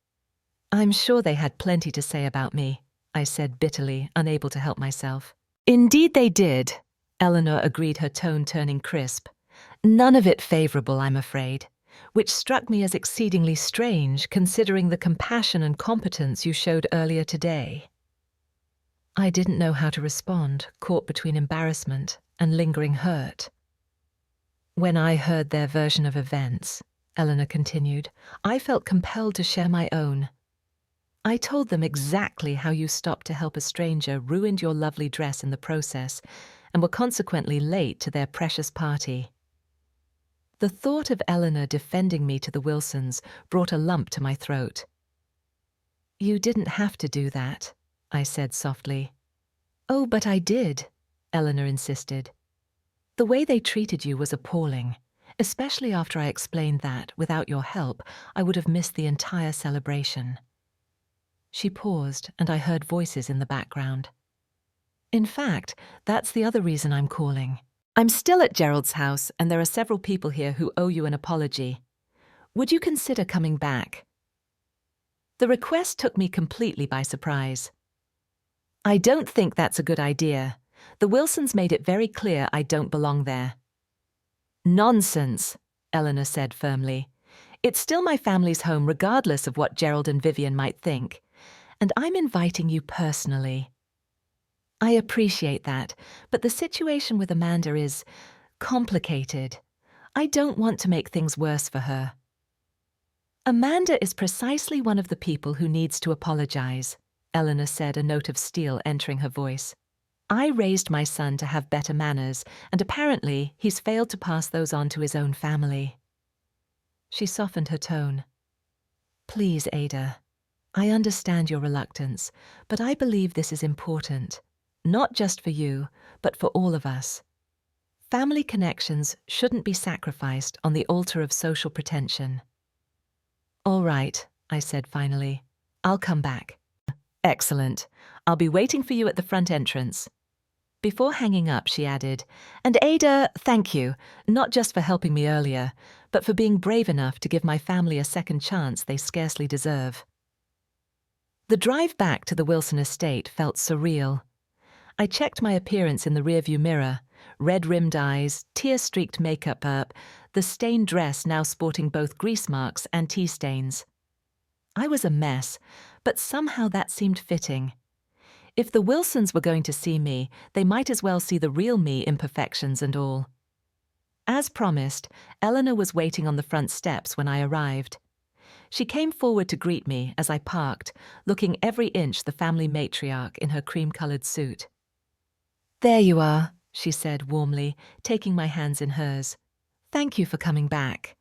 "I'm sure they had plenty to say about me," I said bitterly, unable to help myself. "Indeed they did," Eleanor agreed, her tone turning crisp. "None of it favorable, I'm afraid, which struck me as exceedingly strange considering the compassion and competence you showed earlier today." I didn't know how to respond, caught between embarrassment and lingering hurt. "When I heard their version of events," Eleanor continued, "I felt compelled to share my own. I told them exactly how you stopped to help a stranger, ruined your lovely dress in the process, and were consequently late to their precious party." The thought of Eleanor defending me to the Wilsons brought a lump to my throat. "You didn't have to do that," I said softly. "Oh, but I did," Eleanor insisted. "The way they treated you was appalling, especially after I explained that, without your help, I would have missed the entire celebration." She paused, and I heard voices in the background. "In fact, that's the other reason I'm calling. I'm still at Gerald's house, and there are several people here who owe you an apology. Would you consider coming back?" The request took me completely by surprise. "I don't think that's a good idea. The Wilsons made it very clear I don't belong there." "Nonsense," Eleanor said firmly. "It's still my family's home regardless of what Gerald and Vivian might think, and I'm inviting you personally." "I appreciate that, but the situation with Amanda is complicated. I don't want to make things worse for her." "Amanda is precisely one of the people who needs to apologize," Eleanor said, a note of steel entering her voice. "I raised my son to have better manners, and apparently he's failed to pass those on to his own family." She softened her tone. "Please, Ada, I understand your reluctance, but I believe this is important. Not just for you, but for all of us. Family connections shouldn't be sacrificed on the altar of social pretension." "All right," I said finally. "I'll come back." "Excellent. I'll be waiting for you at the front entrance." Before hanging up, she added, "And Ada, thank you, not just for helping me earlier, but for being brave enough to give my family a second chance they scarcely deserve." The drive back to the Wilson estate felt surreal. I checked my appearance in the rearview mirror, red-rimmed eyes, tear-streaked makeup up, the stained dress now sporting both grease marks and tea stains. I was a mess, but somehow that seemed fitting. If the Wilsons were going to see me, they might as well see the real me, imperfections and all. As promised, Eleanor was waiting on the front steps when I arrived. She came forward to greet me as I parked, looking every inch the family matriarch in her cream-colored suit. "There you are," she said warmly, taking my hands in hers. "Thank you for coming back."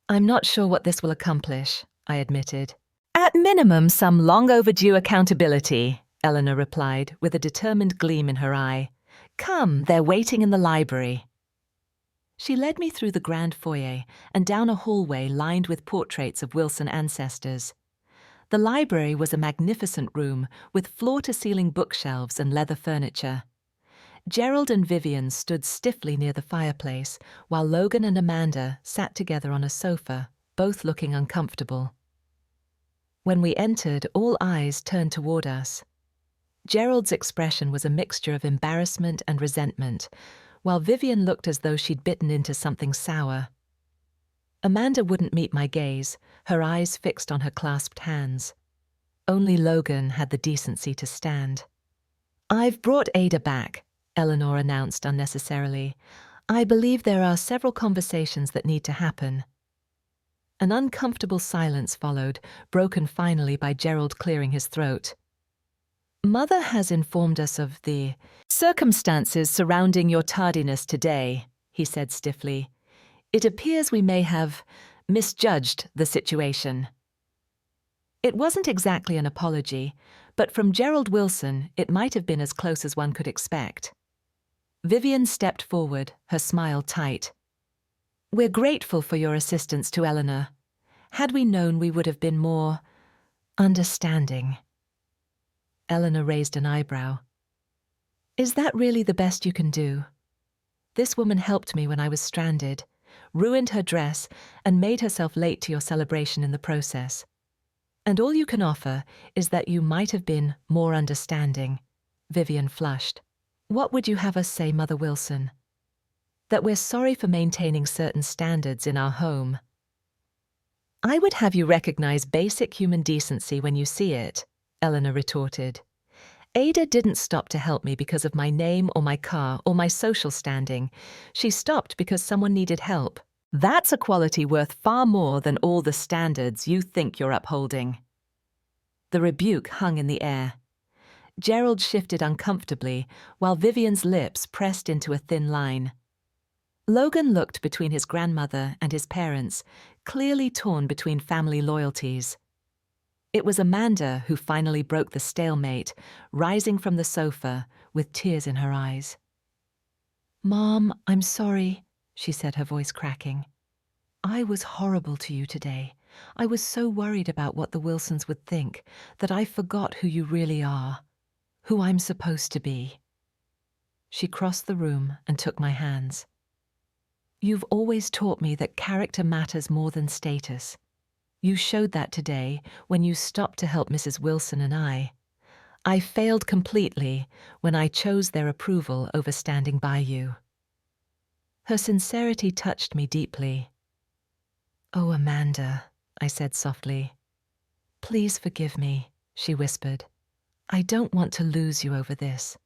"I'm not sure what this will accomplish," I admitted. "At minimum, some long overdue accountability," Eleanor replied, with a determined gleam in her eye. "Come, they're waiting in the library." She led me through the grand foyer and down a hallway lined with portraits of Wilson ancestors. The library was a magnificent room with floor-to-ceiling bookshelves and leather furniture. Gerald and Vivian stood stiffly near the fireplace, while Logan and Amanda sat together on a sofa, both looking uncomfortable. When we entered, all eyes turned toward us. Gerald's expression was a mixture of embarrassment and resentment, while Vivian looked as though she'd bitten into something sour. Amanda wouldn't meet my gaze, her eyes fixed on her clasped hands. Only Logan had the decency to stand. "I've brought Ada back," Eleanor announced unnecessarily. "I believe there are several conversations that need to happen." An uncomfortable silence followed, broken finally by Gerald clearing his throat. "Mother has informed us of the circumstances surrounding your tardiness today," he said stiffly. "It appears we may have misjudged the situation." It wasn't exactly an apology, but from Gerald Wilson, it might have been as close as one could expect. Vivian stepped forward, her smile tight. "We're grateful for your assistance to Eleanor. Had we known, we would have been more understanding." Eleanor raised an eyebrow. "Is that really the best you can do? This woman helped me when I was stranded, ruined her dress, and made herself late to your celebration in the process. And all you can offer is that you might have been more understanding." Vivian flushed. "What would you have us say, Mother Wilson? That we're sorry for maintaining certain standards in our home?" "I would have you recognize basic human decency when you see it," Eleanor retorted. "Ada didn't stop to help me because of my name or my car or my social standing. She stopped because someone needed help. That's a quality worth far more than all the standards you think you're upholding." The rebuke hung in the air. Gerald shifted uncomfortably, while Vivian's lips pressed into a thin line. Logan looked between his grandmother and his parents, clearly torn between family loyalties. It was Amanda who finally broke the stalemate, rising from the sofa with tears in her eyes. "Mom, I'm sorry," she said, her voice cracking. "I was horrible to you today. I was so worried about what the Wilsons would think that I forgot who you really are, who I'm supposed to be." She crossed the room and took my hands. "You've always taught me that character matters more than status. You showed that today when you stopped to help Mrs. Wilson and I. I failed completely when I chose their approval over standing by you." Her sincerity touched me deeply. "Oh, Amanda," I said softly. "Please forgive me," she whispered. "I don't want to lose you over this."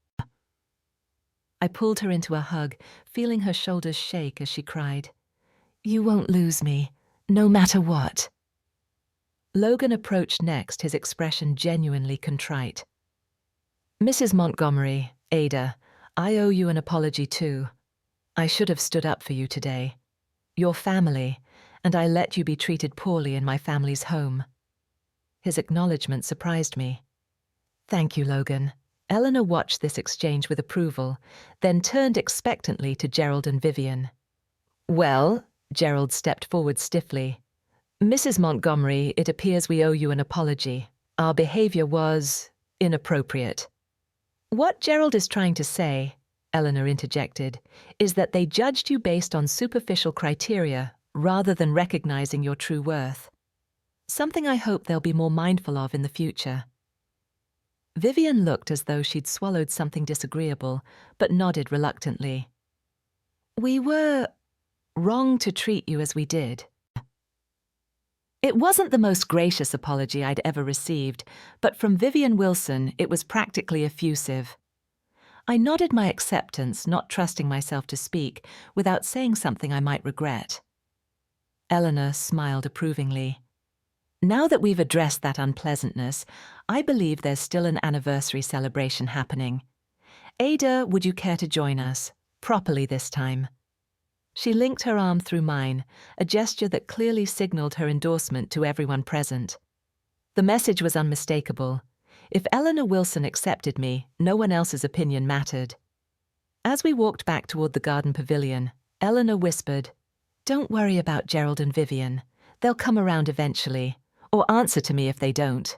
I pulled her into a hug, feeling her shoulders shake as she cried, "You won't lose me, no matter what." Logan approached next, his expression genuinely contrite. "Mrs. Montgomery, Ada, I owe you an apology too. I should have stood up for you today. Your family, and I let you be treated poorly in my family's home." His acknowledgement surprised me. "Thank you, Logan." Eleanor watched this exchange with approval, then turned expectantly to Gerald and Vivian. "Well," Gerald stepped forward stiffly. "Mrs. Montgomery, it appears we owe you an apology. Our behavior was inappropriate." "What Gerald is trying to say," Eleanor interjected, "is that they judged you based on superficial criteria rather than recognizing your true worth. Something I hope they'll be more mindful of in the future." Vivian looked as though she'd swallowed something disagreeable, but nodded reluctantly. "We were wrong to treat you as we did." It wasn't the most gracious apology I'd ever received, but from Vivian Wilson it was practically effusive. I nodded my acceptance, not trusting myself to speak, without saying something I might regret. Eleanor smiled approvingly. Now that we've addressed that unpleasantness, I believe there's still an anniversary celebration happening. Ada, would you care to join us? Properly this time. She linked her arm through mine, a gesture that clearly signaled her endorsement to everyone present. The message was unmistakable. If Eleanor Wilson accepted me, no one else's opinion mattered. As we walked back toward the garden pavilion, Eleanor whispered, "Don't worry about Gerald and Vivian. They'll come around eventually, or answer to me if they don't."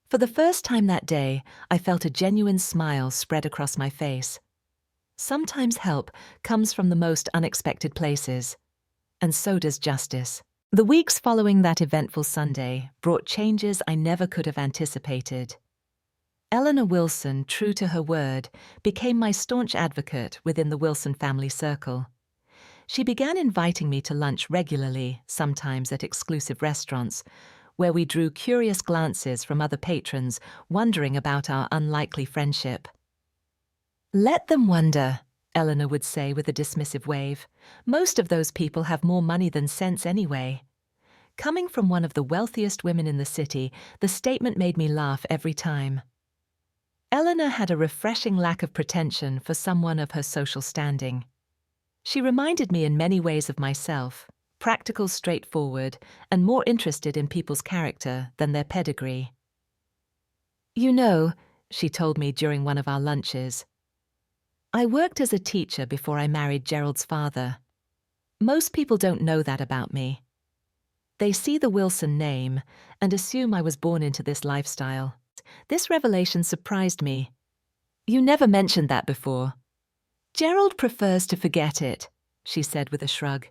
For the first time that day, I felt a genuine smile spread across my face. Sometimes help comes from the most unexpected places, and so does justice. The weeks following that eventful Sunday brought changes I never could have anticipated. Eleanor Wilson, true to her word, became my staunch advocate within the Wilson family circle. She began inviting me to lunch regularly, sometimes at exclusive restaurants, where we drew curious glances from other patrons wondering about our unlikely friendship. "Let them wonder," Eleanor would say with a dismissive wave. "Most of those people have more money than sense anyway." Coming from one of the wealthiest women in the city, the statement made me laugh every time. Eleanor had a refreshing lack of pretension for someone of her social standing. She reminded me in many ways of myself, practical, straightforward, and more interested in people's character than their pedigree. "You know," she told me during one of our lunches, "I worked as a teacher before I married Gerald's father. Most people don't know that about me. They see the Wilson name and assume I was born into this lifestyle. This revelation surprised me. You never mentioned that before." "Gerald prefers to forget it," she said with a shrug.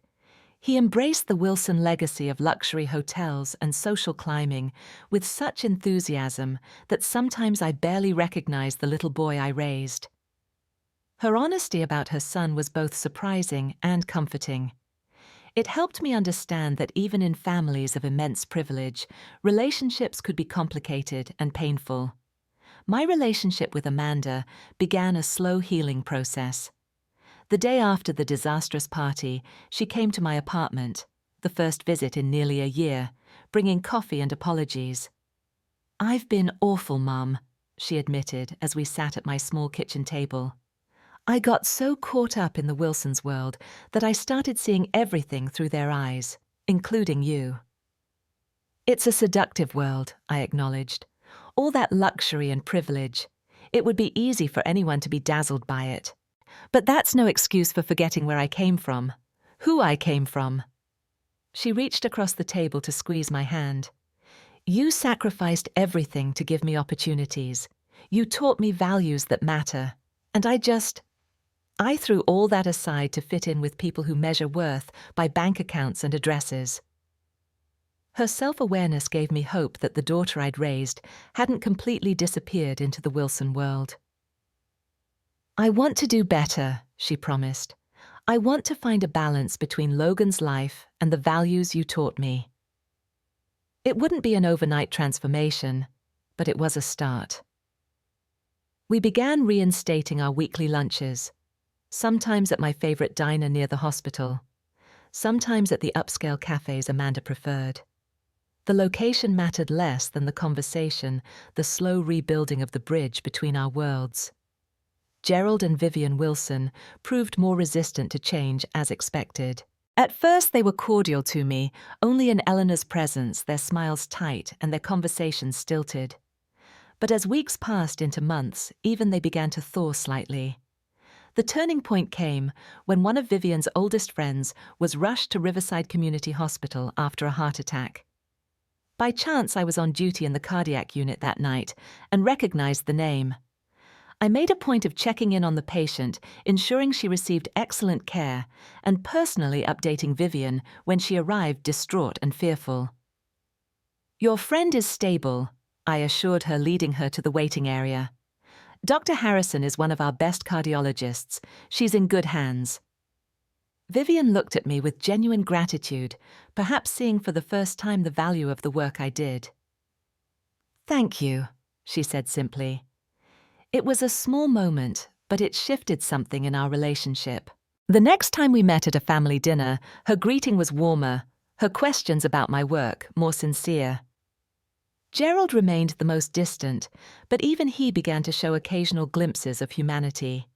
He embraced the Wilson legacy of luxury hotels and social climbing with such enthusiasm that sometimes I barely recognized the little boy I raised. Her honesty about her son was both surprising and comforting. It helped me understand that even in families of immense privilege, relationships could be complicated and painful. My relationship with Amanda began a slow healing process. The day after the disastrous party, she came to my apartment, the first visit in nearly a year, bringing coffee and apologies. "I've been awful, Mum," she admitted as we sat at my small kitchen table. "I got so caught up in the Wilsons' world that I started seeing everything through their eyes, including you." "It's a seductive world," I acknowledged. "All that luxury and privilege. It would be easy for anyone to be dazzled by it. But that's no excuse for forgetting where I came from, who I came from." She reached across the table to squeeze my hand. "You sacrificed everything to give me opportunities. You taught me values that matter. And I threw all that aside to fit in with people who measure worth by bank accounts and addresses." Her self-awareness gave me hope that the daughter I'd raised hadn't completely disappeared into the Wilson world. "I want to do better," she promised. "I want to find a balance between Logan's life and the values you taught me." It wouldn't be an overnight transformation, but it was a start. We began reinstating our weekly lunches, sometimes at my favorite diner near the hospital, sometimes at the upscale cafes Amanda preferred. The location mattered less than the conversation, the slow rebuilding of the bridge between our worlds. Gerald and Vivian Wilson proved more resistant to change as expected. At first they were cordial to me, only in Eleanor's presence, their smiles tight and their conversations stilted. But as weeks passed into months, even they began to thaw slightly. The turning point came when one of Vivian's oldest friends was rushed to Riverside Community Hospital after a heart attack. By chance, I was on duty in the cardiac unit that night and recognized the name. I made a point of checking in on the patient, ensuring she received excellent care, and personally updating Vivian when she arrived distraught and fearful. "Your friend is stable," I assured her, leading her to the waiting area. "Dr. Harrison is one of our best cardiologists. She's in good hands." Vivian looked at me with genuine gratitude, perhaps seeing for the first time the value of the work I did. "Thank you," she said simply. It was a small moment, but it shifted something in our relationship. The next time we met at a family dinner, her greeting was warmer, her questions about my work more sincere. Gerald remained the most distant, but even he began to show occasional glimpses of humanity.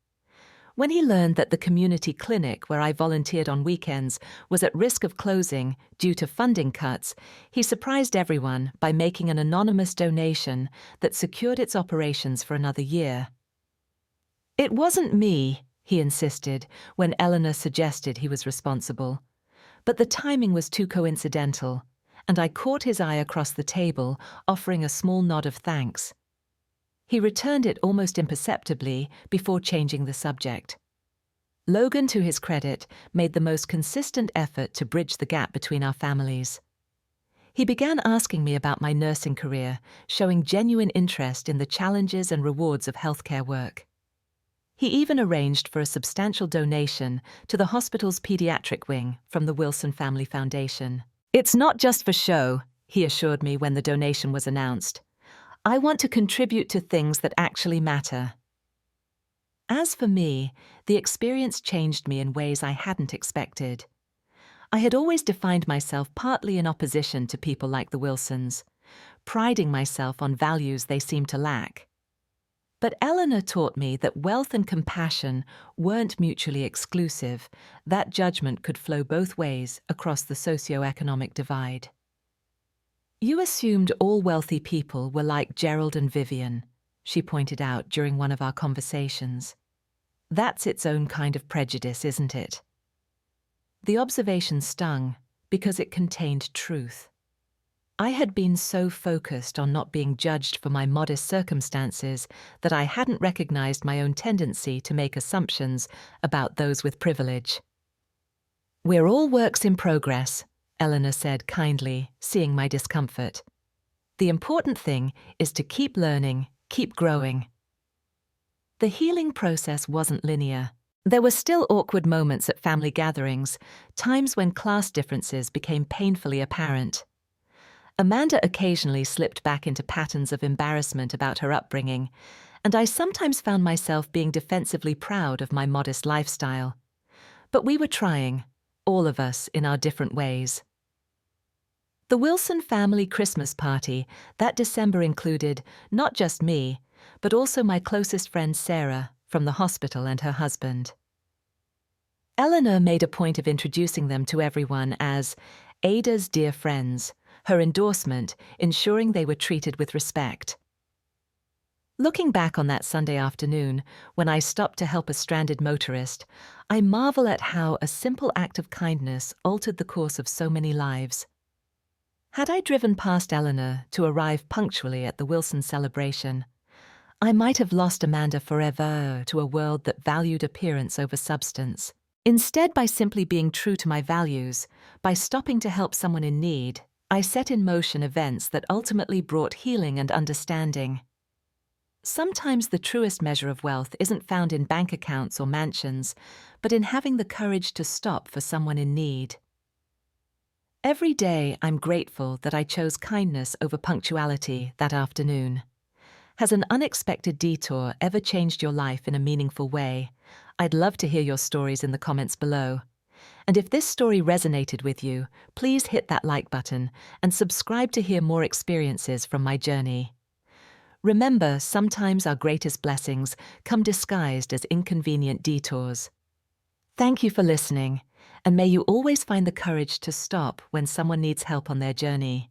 When he learned that the community clinic where I volunteered on weekends was at risk of closing due to funding cuts, he surprised everyone by making an anonymous donation that secured its operations for another year. "It wasn't me," he insisted when Eleanor suggested he was responsible. But the timing was too coincidental, and I caught his eye across the table, offering a small nod of thanks. He returned it almost imperceptibly before changing the subject. Logan, to his credit, made the most consistent effort to bridge the gap between our families. He began asking me about my nursing career, showing genuine interest in the challenges and rewards of healthcare work. He even arranged for a substantial donation to the hospital's pediatric wing from the Wilson Family Foundation. "It's not just for show," he assured me when the donation was announced. "I want to contribute to things that actually matter." As for me, the experience changed me in ways I hadn't expected. I had always defined myself partly in opposition to people like the Wilsons, priding myself on values they seemed to lack. But Eleanor taught me that wealth and compassion weren't mutually exclusive. That judgment could flow both ways across the socioeconomic divide. "You assumed all wealthy people were like Gerald and Vivian," she pointed out during one of our conversations. "That's its own kind of prejudice, isn't it?" The observation stung because it contained truth. I had been so focused on not being judged for my modest circumstances that I hadn't recognized my own tendency to make assumptions about those with privilege. "We're all works in progress," Eleanor said kindly, seeing my discomfort. "The important thing is to keep learning, keep growing." The healing process wasn't linear. There were still awkward moments at family gatherings, times when class differences became painfully apparent. Amanda occasionally slipped back into patterns of embarrassment about her upbringing, and I sometimes found myself being defensively proud of my modest lifestyle. But we were trying, all of us in our different ways. The Wilson family Christmas party that December included not just me, but also my closest friend Sarah from the hospital and her husband. Eleanor made a point of introducing them to everyone as Ada's dear friends, her endorsement ensuring they were treated with respect. Looking back on that Sunday afternoon, when I stopped to help a stranded motorist, I marvel at how a simple act of kindness altered the course of so many lives. Had I driven past Eleanor to arrive punctually at the Wilson celebration, I might have lost Amanda forever to a world that valued appearance over substance. Instead, by simply being true to my values, by stopping to help someone in need, I set in motion events that ultimately brought healing and understanding. Sometimes the truest measure of wealth isn't found in bank accounts or mansions, but in having the courage to stop for someone in need. Every day I'm grateful that I chose kindness over punctuality that afternoon. Has an unexpected detour ever changed your life in a meaningful way? I'd love to hear your stories in the comments below. And if this story resonated with you, please hit that like button and subscribe to hear more experiences from my journey. Remember, sometimes our greatest blessings come disguised as inconvenient detours. Thank you for listening, and may you always find the courage to stop when someone needs help on their journey.